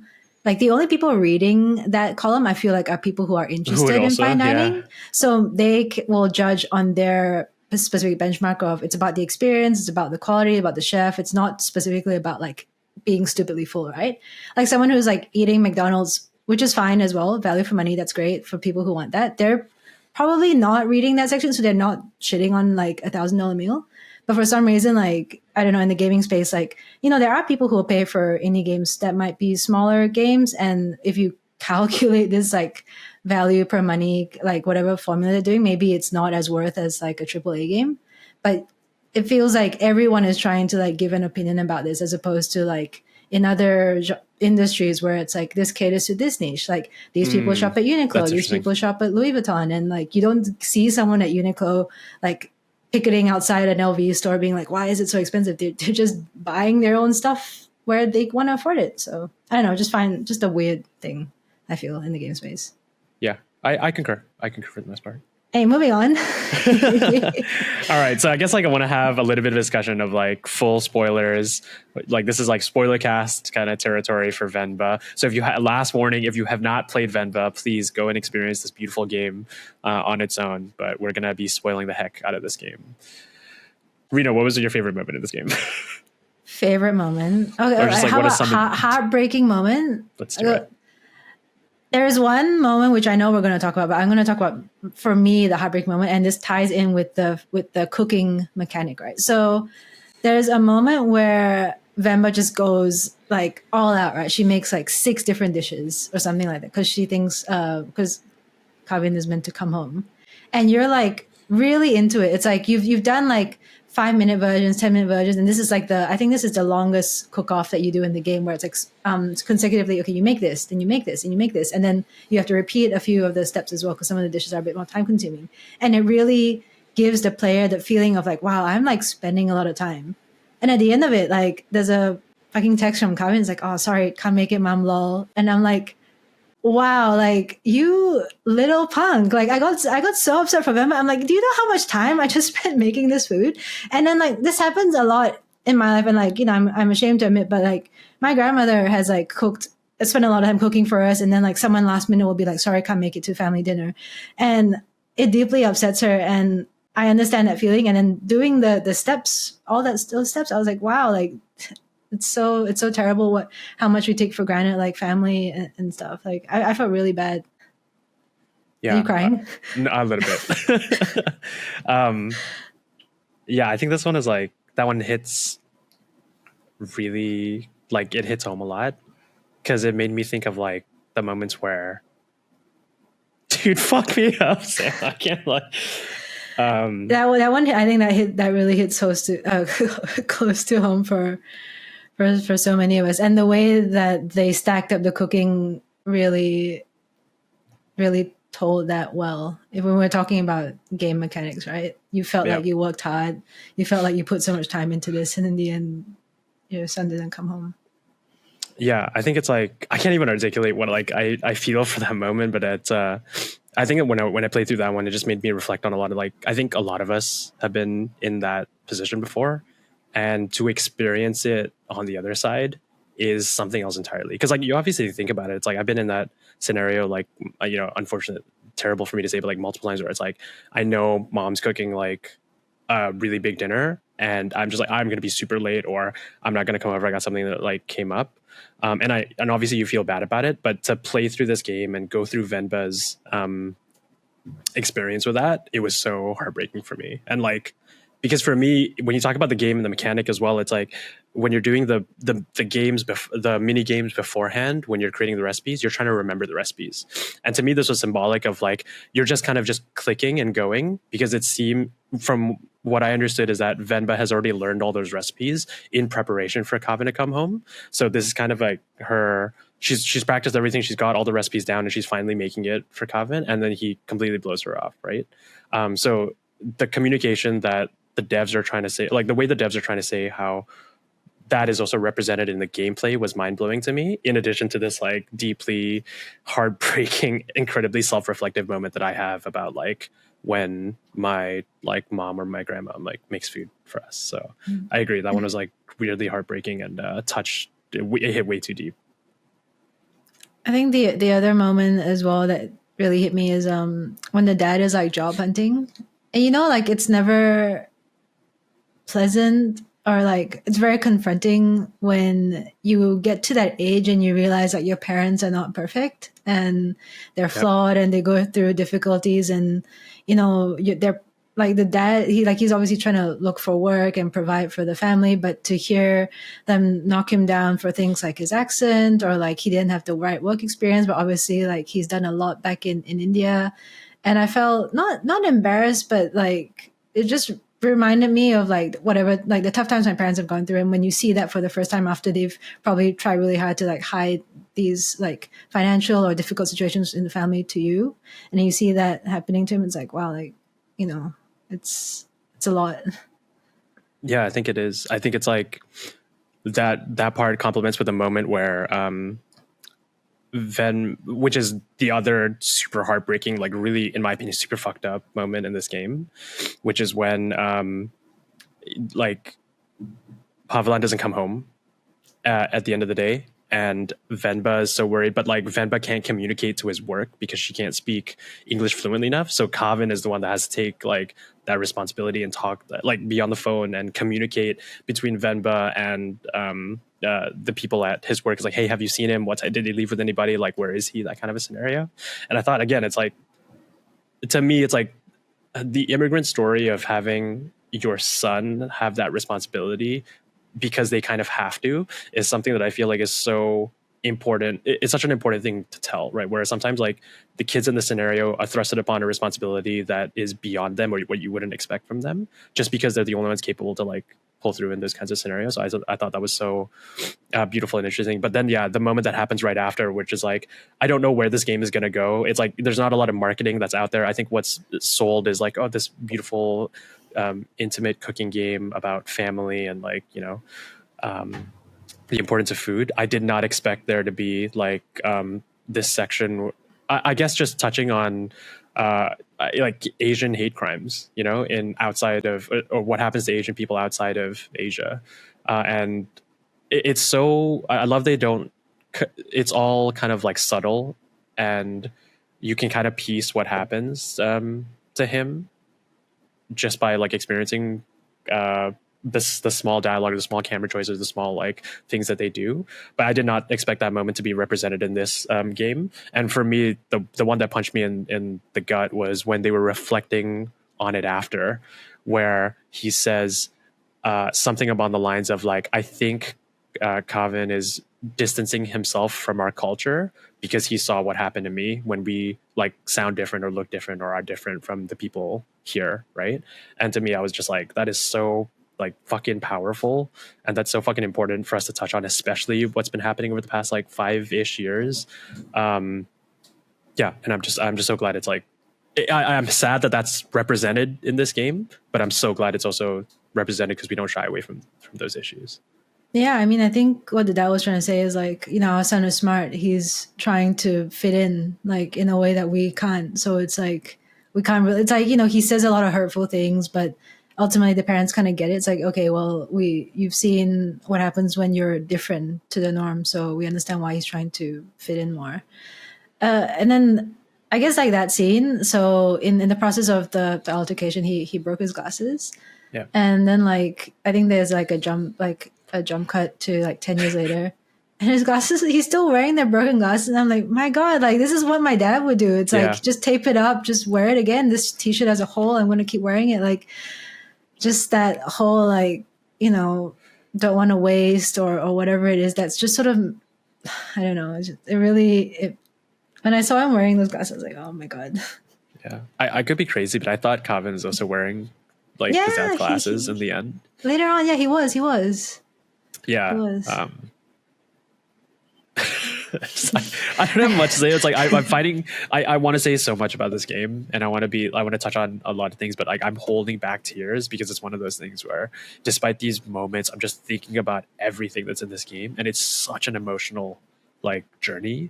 like the only people reading that column, I feel like, are people who are interested in fine dining. Yeah. So they will judge on their specific benchmark of it's about the experience, it's about the quality, about the chef. It's not specifically about like being stupidly full, right? Like someone who's like eating McDonald's, which is fine as well, value for money, that's great for people who want that. They're probably not reading that section, so they're not shitting on like $1,000 meal. But for some reason, like, I don't know, in the gaming space, like, you know, there are people who will pay for indie games that might be smaller games. And if you calculate this like value per money, like whatever formula they're doing, maybe it's not as worth as like a AAA game. But it feels like everyone is trying to like give an opinion about this, as opposed to like in other industries where it's like this caters to this niche. Like these people shop at Uniqlo, these people shop at Louis Vuitton, and like you don't see someone at Uniqlo like picketing outside an LV store being like, why is it so expensive? They're just buying their own stuff where they want to afford it. So I don't know, just a weird thing I feel in the game space. Yeah, I concur for the most part. Hey, moving on. All right. So I guess like I want to have a little bit of a discussion of like full spoilers. Like this is like Spoilercast kind of territory for Venba. So if you last warning, if you have not played Venba, please go and experience this beautiful game on its own. But we're going to be spoiling the heck out of this game. Reno, what was your favorite moment in this game? Favorite moment? Okay. Or just like, how what is about something heartbreaking moment? Let's do it. There's one moment which I know we're going to talk about, but I'm going to talk about, for me, the heartbreak moment, and this ties in with the cooking mechanic, right? So there's a moment where Venba just goes like all out, right? She makes like 6 different dishes or something like that because she thinks because Kavin is meant to come home, and you're like really into it. It's like you've done like 5-minute versions, 10-minute versions, and this is like I think this is the longest cook-off that you do in the game, where it's like consecutively, okay, you make this, then you make this, and you make this, and then you have to repeat a few of the steps as well because some of the dishes are a bit more time-consuming, and it really gives the player the feeling of like, wow, I'm like spending a lot of time And at the end of it, like there's a fucking text from Kevin. It's like, oh, sorry, can't make it, mom, lol. And I'm like, wow, like you little punk. Like I got so upset for them. I'm like, do you know how much time I just spent making this food? And then like this happens a lot in my life, and like, you know, I'm ashamed to admit, but like my grandmother has like cooked, spent a lot of time cooking for us, and then like someone last minute will be like, sorry, I can't make it to family dinner. And it deeply upsets her, and I understand that feeling. And then doing the steps, all those steps, I was like, wow, like it's so terrible how much we take for granted, like family and stuff. Like I felt really bad. Yeah. Are you crying? A little bit. Yeah, I think this one is like, that one hits really, like it hits home a lot, because it made me think of like the moments where, dude, fuck me up, Sam. I can't like. That one, I think that really hits close to home for so many of us, and the way that they stacked up the cooking really told that well. If we were talking about game mechanics, right? You felt like you worked hard, you felt like you put so much time into this, and in the end, your son didn't come home. Yeah, I think it's like, I can't even articulate what like I feel for that moment, but it's I think when I played through that one, it just made me reflect on a lot of like, I think a lot of us have been in that position before, and to experience it on the other side is something else entirely. Because like you obviously think about it, it's like I've been in that scenario, like you know, unfortunate, terrible for me to say, but like multiple times, where it's like I know mom's cooking like a really big dinner, and I'm just like, I'm gonna be super late, or I'm not gonna come over, I got something that like came up. And obviously you feel bad about it, but to play through this game and go through Venba's experience with that, it was so heartbreaking for me. And like, because for me, when you talk about the game and the mechanic as well, it's like when you're doing the games, the mini games beforehand, when you're creating the recipes, you're trying to remember the recipes. And to me, this was symbolic of like, you're just kind of just clicking and going, because it seemed, from what I understood, is that Venba has already learned all those recipes in preparation for Kavin to come home. So this is kind of like her, she's practiced everything, she's got all the recipes down, and she's finally making it for Kavin, and then he completely blows her off, right? So the communication that the devs are trying to say, like the way the devs are trying to say how that is also represented in the gameplay, was mind-blowing to me, in addition to this like deeply heartbreaking, incredibly self-reflective moment that I have about like when my like mom or my grandma like makes food for us. So I agree, that one was like weirdly heartbreaking and touched, it hit way too deep. I think the other moment as well that really hit me is when the dad is like job hunting, and you know, like it's never pleasant, or like it's very confronting when you get to that age and you realize that your parents are not perfect and they're flawed and they go through difficulties, and you know, they're like the dad, he's obviously trying to look for work and provide for the family, but to hear them knock him down for things like his accent, or like he didn't have the right work experience, but obviously like he's done a lot back in India. And I felt not embarrassed, but like it just reminded me of like whatever, like the tough times my parents have gone through. And when you see that for the first time after they've probably tried really hard to like hide these like financial or difficult situations in the family to you, and then you see that happening to him, it's like, wow, like, you know, it's a lot. Yeah, I think it is. I think it's like that part complements with a moment where which is the other super heartbreaking, like really, in my opinion, super fucked up moment in this game, which is when like Pavelan doesn't come home at the end of the day, and Venba is so worried, but like Venba can't communicate to his work because she can't speak English fluently enough. So Kavin is the one that has to take like that responsibility and talk, like be on the phone and communicate between Venba and the people at his work. Is like, hey, have you seen him? Did he leave with anybody? Like, where is he? That kind of a scenario. And I thought, again, it's like, to me, it's like the immigrant story of having your son have that responsibility because they kind of have to, is something that I feel like is so important. It's such an important thing to tell, right? Whereas sometimes like the kids in the scenario are thrusted upon a responsibility that is beyond them, or what you wouldn't expect from them, just because they're the only ones capable to like pull through in those kinds of scenarios. So I thought that was so beautiful and interesting. But then, the moment that happens right after, which is like, I don't know where this game is going to go. It's like, there's not a lot of marketing that's out there. I think what's sold is like, oh, this beautiful, intimate cooking game about family and like, the importance of food. I did not expect there to be like this section. I guess just touching on like Asian hate crimes, in outside of, or what happens to Asian people outside of Asia, and it's so. I love they don't. It's all kind of like subtle, and you can kind of piece what happens to him just by like experiencing the small dialogue, the small camera choices, the small like things that they do. But I did not expect that moment to be represented in this game. And for me, the one that punched me in the gut was when they were reflecting on it after, where he says something along the lines of like, I think Kavin is distancing himself from our culture because he saw what happened to me when we like sound different or look different or are different from the people here, right? And to me, I was just like, that is so like fucking powerful, and that's so fucking important for us to touch on, especially what's been happening over the past like 5-ish years. And I'm just so glad it's like, I'm sad that that's represented in this game, but I'm so glad it's also represented because we don't shy away from those issues. Yeah, I mean, I think what the dad was trying to say is like, our son is smart. He's trying to fit in, like, in a way that we can't. So it's like, we can't really, it's like, he says a lot of hurtful things, but ultimately the parents kind of get it. It's like, okay, well, you've seen what happens when you're different to the norm. So we understand why he's trying to fit in more. And then I guess like that scene. So in the process of the altercation, he broke his glasses. Yeah. And then like, I think there's like a jump cut to like 10 years later, and his glasses, he's still wearing their broken glasses. And I'm like, my God, like this is what my dad would do. It's like, just tape it up, just wear it again. This t-shirt has a hole. I'm going to keep wearing it. Like just that whole, like, don't want to waste or whatever it is. That's just sort of, I don't know. When I saw him wearing those glasses, I was like, oh my God. Yeah. I could be crazy, but I thought Kavin is also wearing like his dad's glasses in the end. Later on. Yeah, he was. Yeah. I don't have much to say. It's like I'm fighting. I want to say so much about this game, and I want to touch on a lot of things, but like I'm holding back tears because it's one of those things where, despite these moments, I'm just thinking about everything that's in this game, and it's such an emotional like journey.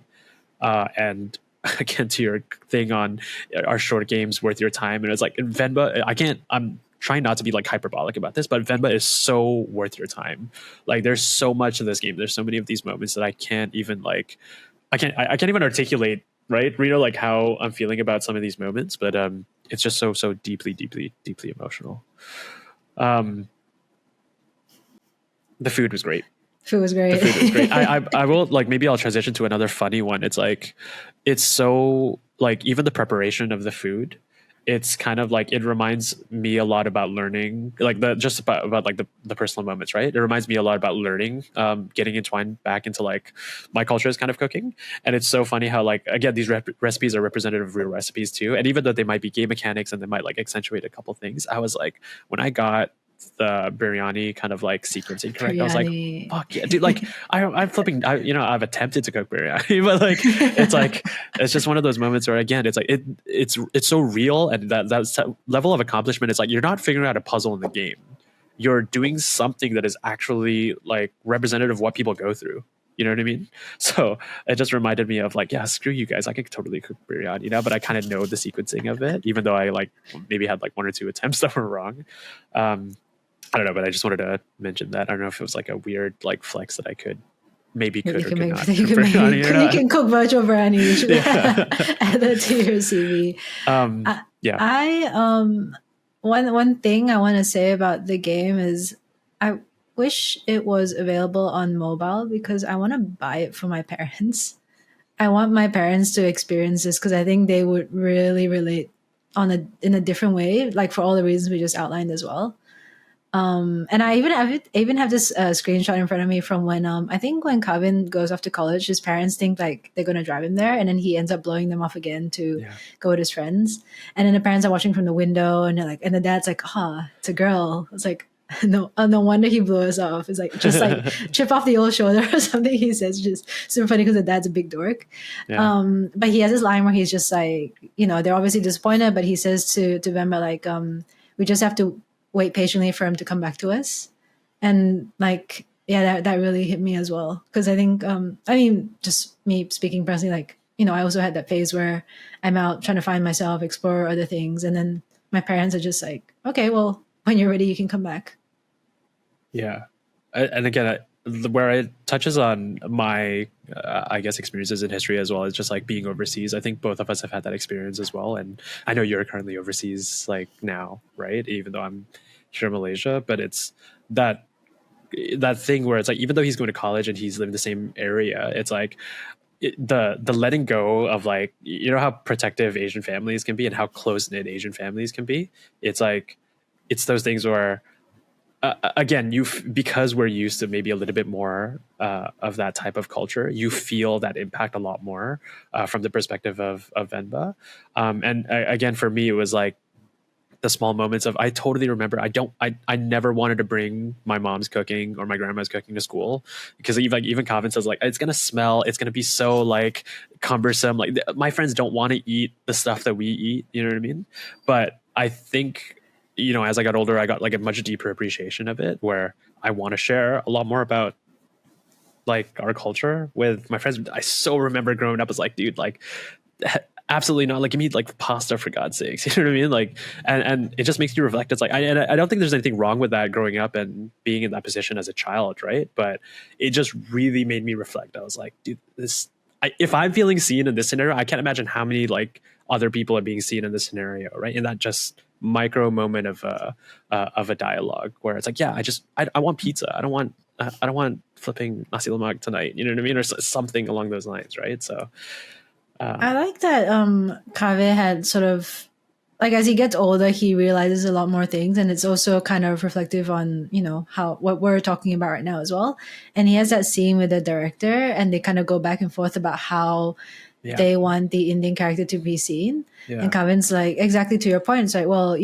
And again, to your thing on our short games worth your time, and it's like in Venba, I'm trying not to be like hyperbolic about this, but Venba is so worth your time. Like there's so much in this game. There's so many of these moments that I can't even like, I can't even articulate, right? Like how I'm feeling about some of these moments, but it's just so deeply, deeply, deeply emotional. The food was great. Food was great. The food was great. I will like, maybe I'll transition to another funny one. It's like, it's so like, even the preparation of the food, it's kind of like, it reminds me a lot about learning, like about like the personal moments, right? It reminds me a lot about learning, getting entwined back into like my culture is kind of cooking. And it's so funny how like, again, these recipes are representative of real recipes too. And even though they might be game mechanics and they might like accentuate a couple things, I was like, when I got the biryani kind of like sequencing correct, I was like, fuck yeah, dude. Like I'm flipping, I've attempted to cook biryani, but like it's just one of those moments where, again, it's like it's so real, and that level of accomplishment is like, you're not figuring out a puzzle in the game, you're doing something that is actually like representative of what people go through. You know what I mean? So it just reminded me of like, yeah, screw you guys, I could totally cook biryani, but I kind of know the sequencing of it, even though I like maybe had like 1 or 2 attempts that were wrong. I don't know, but I just wanted to mention that. I don't know if it was like a weird like flex that I could maybe could or could not. You can cook virtual biryani. You should add that to your CV. One thing I want to say about the game is I wish it was available on mobile, because I want to buy it for my parents. I want my parents to experience this because I think they would really relate in a different way, like for all the reasons we just outlined as well. And I even have this screenshot in front of me from when I think when Kavin goes off to college, his parents think like they're going to drive him there, and then he ends up blowing them off again to go with his friends. And then the parents are watching from the window, and they're like, and the dad's like, it's a girl. It's like, No wonder he blew us off. It's like just like chip off the old shoulder or something. He says just super funny because the dad's a big dork. Yeah. But he has this line where he's just like, they're obviously disappointed, but he says to Venba like, we just have to wait patiently for him to come back to us. And like, yeah, that really hit me as well, because I think just me speaking personally, like, I also had that phase where I'm out trying to find myself, explore other things, and then my parents are just like, okay, well, when you're ready, you can come back. Yeah. And again, where it touches on my, I guess, experiences in history as well, is just like being overseas. I think both of us have had that experience as well. And I know you're currently overseas like now, right? Even though I'm here in Malaysia, but it's that thing where it's like, even though he's going to college and he's living in the same area, it's like the letting go of, like, how protective Asian families can be and how close knit Asian families can be. It's like, it's those things where, again, because we're used to maybe a little bit more of that type of culture, you feel that impact a lot more from the perspective of Venba. And again, for me, it was like the small moments of, I totally remember, I never wanted to bring my mom's cooking or my grandma's cooking to school, because even Calvin says, like, it's gonna smell, it's gonna be so like cumbersome, like my friends don't want to eat the stuff that we eat, you know what I mean? But I think, as I got older, I got like a much deeper appreciation of it, where I want to share a lot more about like our culture with my friends. I so remember growing up as like, dude, like, absolutely not, like, give me like pasta, for God's sakes. You know what I mean? Like, and it just makes you reflect. It's like, I don't think there's anything wrong with that, growing up and being in that position as a child, right? But it just really made me reflect. I was like, dude, if I'm feeling seen in this scenario, I can't imagine how many like other people are being seen in this scenario, right? In that just micro moment of a dialogue, where it's like, yeah, I want pizza. I don't want flipping nasi lemak tonight. You know what I mean? Or something along those lines, right? So I like that Kaveh had sort of, like, as he gets older, he realizes a lot more things, and it's also kind of reflective on, how what we're talking about right now as well. And he has that scene with the director, and they kind of go back and forth about how they want the Indian character to be seen. Yeah. And Kavin's like, exactly to your point, it's like, well,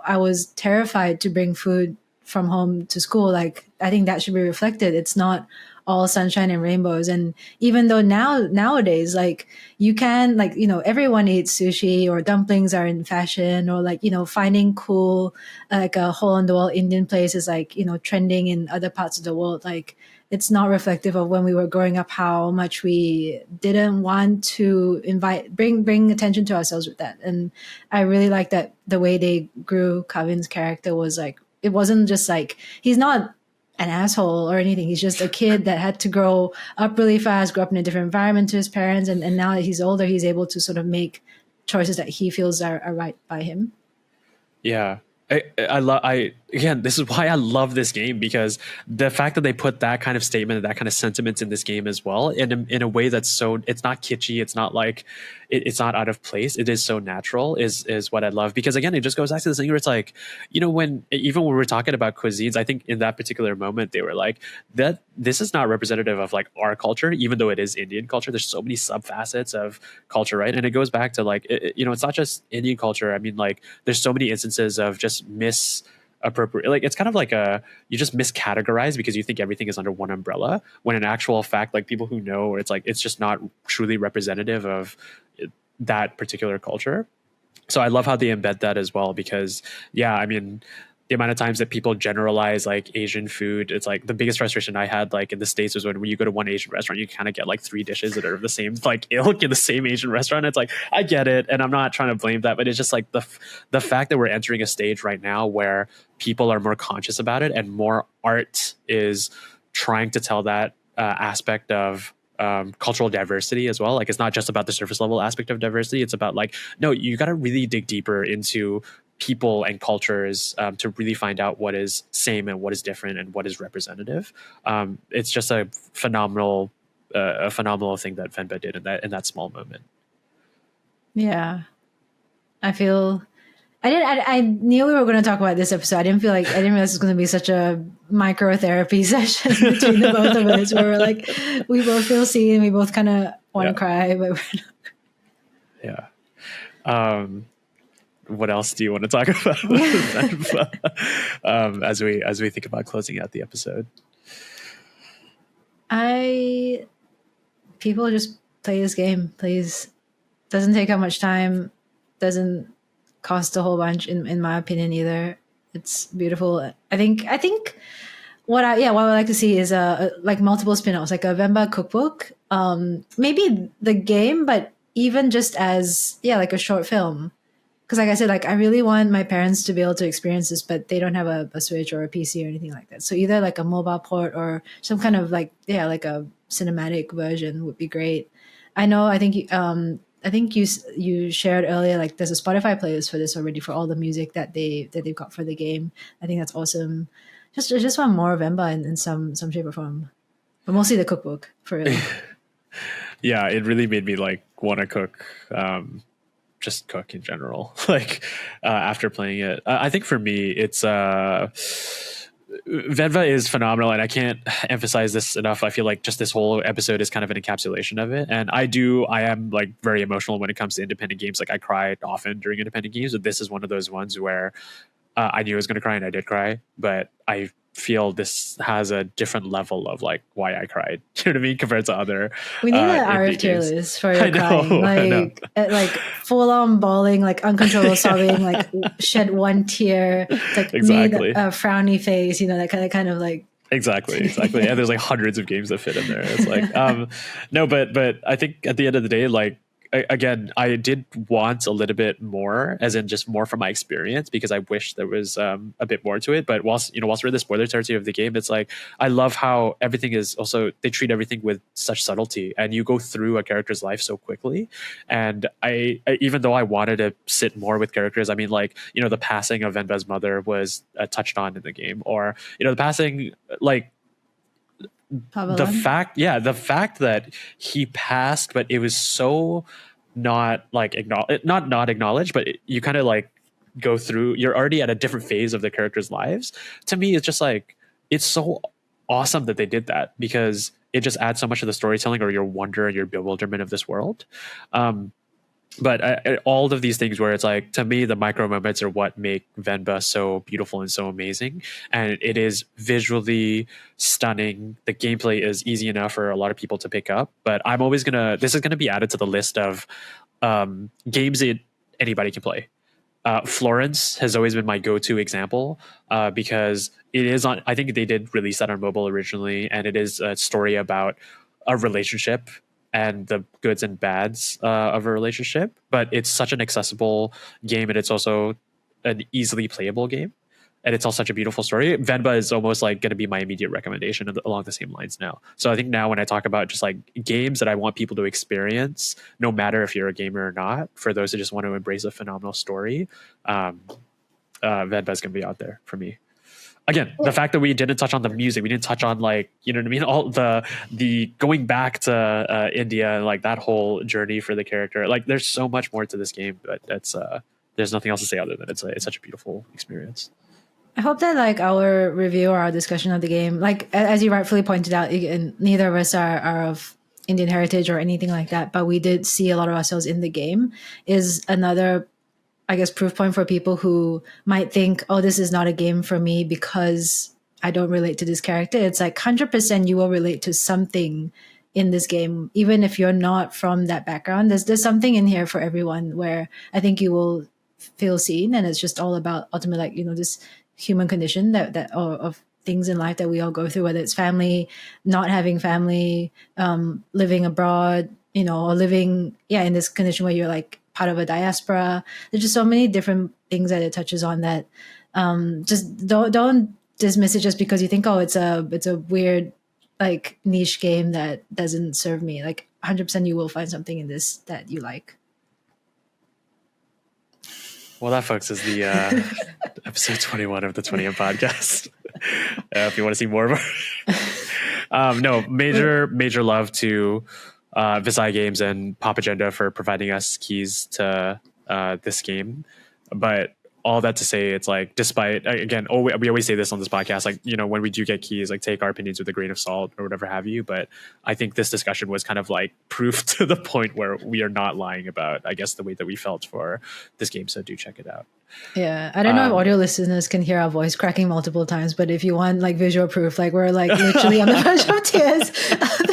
I was terrified to bring food from home to school. Like, I think that should be reflected. It's not all sunshine and rainbows. And even though nowadays, like, you can, like, everyone eats sushi, or dumplings are in fashion, or like, finding cool, like a hole in the wall Indian place is like, trending in other parts of the world. Like, it's not reflective of when we were growing up, how much we didn't want to bring attention to ourselves with that. And I really like that the way they grew Kavin's character was like, it wasn't just like, he's not an asshole or anything. He's just a kid that had to grow up really fast, grow up in a different environment to his parents. And now that he's older, he's able to sort of make choices that he feels are right by him. Yeah. Again, this is why I love this game, because the fact that they put that kind of statement and that kind of sentiment in this game as well, in a way that's so, it's not kitschy, it's not like, it's not out of place, it is so natural, is what I love. Because again, it just goes back to this thing where it's like, when we're talking about cuisines, I think in that particular moment they were like, that this is not representative of like our culture, even though it is Indian culture. There's so many subfacets of culture, right? And it goes back to like, it's not just Indian culture. I mean, like, there's so many instances of just misappropriate, like, it's kind of like you just miscategorize because you think everything is under one umbrella, when in actual fact, like, people who know, it's like, it's just not truly representative of that particular culture. So I love how they embed that as well, because yeah, I mean, the amount of times that people generalize like Asian food, it's like the biggest frustration I had like in the States was when you go to one Asian restaurant, you kind of get like 3 dishes that are of the same like ilk in the same Asian restaurant. It's like, I get it, and I'm not trying to blame that, but it's just like the fact that we're entering a stage right now where people are more conscious about it, and more art is trying to tell that aspect of cultural diversity as well. Like, it's not just about the surface level aspect of diversity. It's about like, no, you got to really dig deeper into people and cultures to really find out what is same and what is different and what is representative. It's just a phenomenal thing that Venba did in that small moment. Yeah, I knew we were going to talk about this episode. I didn't realize it was going to be such a microtherapy session between the both of us, where we're like, we both feel seen, we both kind of want to cry, but we're not. Yeah. what else do you want to talk about as we think about closing out the episode? People just play this game. Please, doesn't take up much time, doesn't cost a whole bunch in my opinion either. It's beautiful. I think what I would like to see is like multiple spin-offs, like a Venba cookbook. Maybe the game, but even just as like a short film. Because like I said, like I really want my parents to be able to experience this, but they don't have a Switch or a PC or anything like that. So either like a mobile port or some kind of like like a cinematic version would be great. I think you shared earlier, like there's a Spotify playlist for this already for all the music that they've got for the game. I think that's awesome. Just want more Venba in some shape or form, but mostly the cookbook for real. Yeah, it really made me like want to cook. Just cook in general, like after playing it. I think for me, it's Venba is phenomenal, and I can't emphasize this enough. I feel like just this whole episode is kind of an encapsulation of it. And I am like very emotional when it comes to independent games. Like I cry often during independent games, but this is one of those ones where I knew I was going to cry, and I did cry, but I feel this has a different level of like why I cried. You know what I mean? Compared to other, we need an RF tier list for your crying, like full on bawling, like uncontrollable sobbing, like shed one tear, like exactly. made a frowny face, that kind of like. Exactly. And there's like hundreds of games that fit in there. It's like, no, but I think at the end of the day, like, again, I did want a little bit more, as in just more from my experience, because I wish there was a bit more to it. But whilst we're in the spoiler territory of the game, it's like I love how everything is also, they treat everything with such subtlety, and you go through a character's life so quickly. And I even though I wanted to sit more with characters, I mean, like, the passing of Venba's mother was touched on in the game, or the passing, like, the fact that he passed, but it was so not like not acknowledged, but you kind of like go through, you're already at a different phase of the characters' lives. To me, it's just like, it's so awesome that they did that, because it just adds so much of the storytelling, or your wonder and your bewilderment of this world. But all of these things where it's like, to me, the micro moments are what make Venba so beautiful and so amazing. And it is visually stunning. The gameplay is easy enough for a lot of people to pick up. But this is gonna be added to the list of games that anybody can play. Florence has always been my go-to example, because it is on, I think they did release that on mobile originally, and it is a story about a relationship and the goods and bads of a relationship. But it's such an accessible game, and it's also an easily playable game, and it's all such a beautiful story. Venba is almost like going to be my immediate recommendation along the same lines now. So I think now when I talk about just like games that I want people to experience, no matter if you're a gamer or not, for those who just want to embrace a phenomenal story, Venba is going to be out there for me. Again, the fact that we didn't touch on the music, we didn't touch on, like, you know what I mean, all the going back to India and like that whole journey for the character. Like, there's so much more to this game, but that's there's nothing else to say other than it's such a beautiful experience. I hope that like our review or our discussion of the game, like as you rightfully pointed out, neither of us are of Indian heritage or anything like that, but we did see a lot of ourselves in the game, is another, I guess, proof point for people who might think, oh, this is not a game for me because I don't relate to this character. It's like 100% you will relate to something in this game, even if you're not from that background. There's something in here for everyone where I think you will feel seen, and it's just all about ultimately, like, this human condition that or of things in life that we all go through, whether it's family, not having family, living abroad, or living in this condition where you're like part of a diaspora. There's just so many different things that it touches on that just don't dismiss it just because you think, oh, it's a weird like niche game that doesn't serve me. Like 100% you will find something in this that you like. Well, that, folks, is the episode 21 of the 20M podcast. If you want to see more of our no, major love to Visai Games and Pop Agenda for providing us keys to this game. But all that to say, it's like, despite, again, we always say this on this podcast, like, you know, when we do get keys, like take our opinions with a grain of salt or whatever have you. But I think this discussion was kind of like proof to the point where we are not lying about, I guess, the way that we felt for this game. So do check it out. Yeah, I don't know if audio listeners can hear our voice cracking multiple times, but if you want like visual proof, like we're like literally on the verge of tears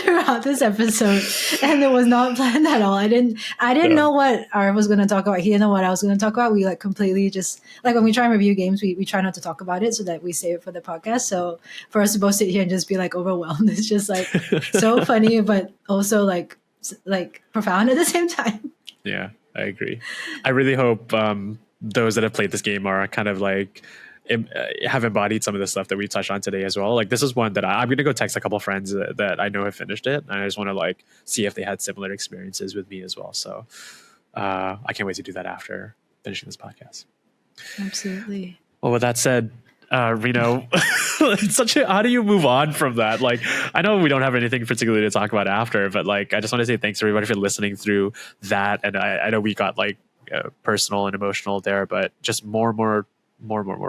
throughout this episode, and it was not planned at all. I didn't know what I was going to talk about. He didn't know what I was going to talk about. We like completely just like when we try and review games, we try not to talk about it so that we save it for the podcast. So for us to both sit here and just be like overwhelmed, it's just like so funny, but also like profound at the same time. Yeah, I agree. I really hope those that have played this game are kind of like have embodied some of the stuff that we touched on today as well. Like this is one that I'm going to go text a couple friends that I know have finished it, and I just want to like see if they had similar experiences with me as well. So I can't wait to do that after finishing this podcast. Absolutely. Well, with that said, Reno, it's how do you move on from that? Like, I know we don't have anything particularly to talk about after, but like, I just want to say thanks everybody for listening through that. And I know we got like personal and emotional there, but just more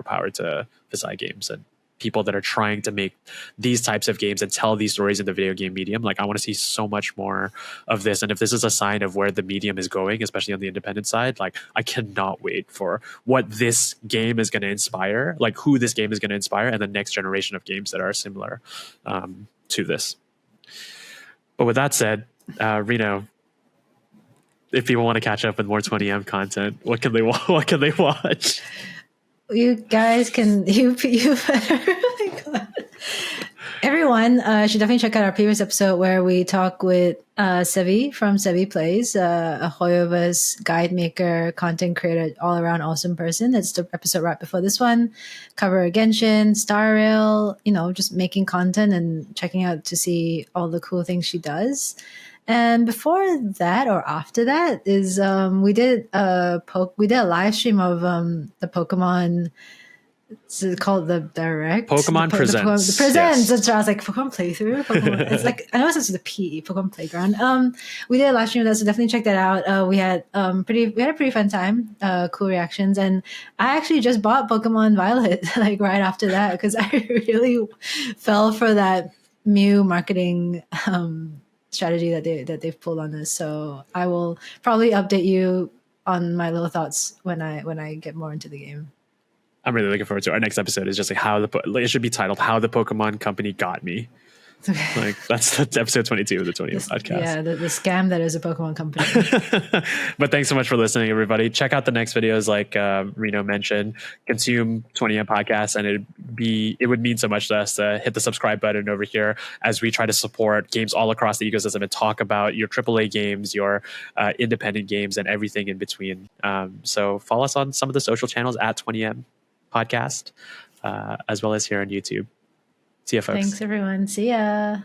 power to Visai Games and people that are trying to make these types of games and tell these stories in the video game medium. Like, I want to see so much more of this. And if this is a sign of where the medium is going, especially on the independent side, like I cannot wait for what this game is going to inspire, like who this game is going to inspire, and the next generation of games that are similar to this. But with that said, Reno, if people want to catch up with more 20M content, what can they watch? You guys can you oh my God. Everyone should definitely check out our previous episode where we talk with Sevi from Sevi Plays, a Hoyover's guide maker, content creator, all around awesome person. It's the episode right before this one. Cover Genshin, Star Rail, just making content and checking out to see all the cool things she does. And before that or after that is we did a live stream of the Pokemon. It's called the Direct. Pokemon Presents. The Presents. Yes. That's right. I was like Pokemon Playthrough. Pokemon. It's like I know it's the P Pokemon Playground. We did a live stream of that, so definitely check that out. We had a pretty fun time. Cool reactions, and I actually just bought Pokemon Violet like right after that because I really fell for that Mew marketing strategy that they've pulled on this. So I will probably update you on my little thoughts when I get more into the game. I'm really looking forward to our next episode. Is just like it should be titled "How the Pokemon Company Got Me." Like that's episode 22 of the 20th podcast. Yeah, the scam that is a Pokemon company. But thanks so much for listening, everybody. Check out the next videos, like Reno mentioned. Consume 20M podcast, and it would mean so much to us to hit the subscribe button over here as we try to support games all across the ecosystem and talk about your AAA games, your independent games, and everything in between. So follow us on some of the social channels at 20M podcast, as well as here on YouTube. See ya, folks. Thanks, everyone. See ya.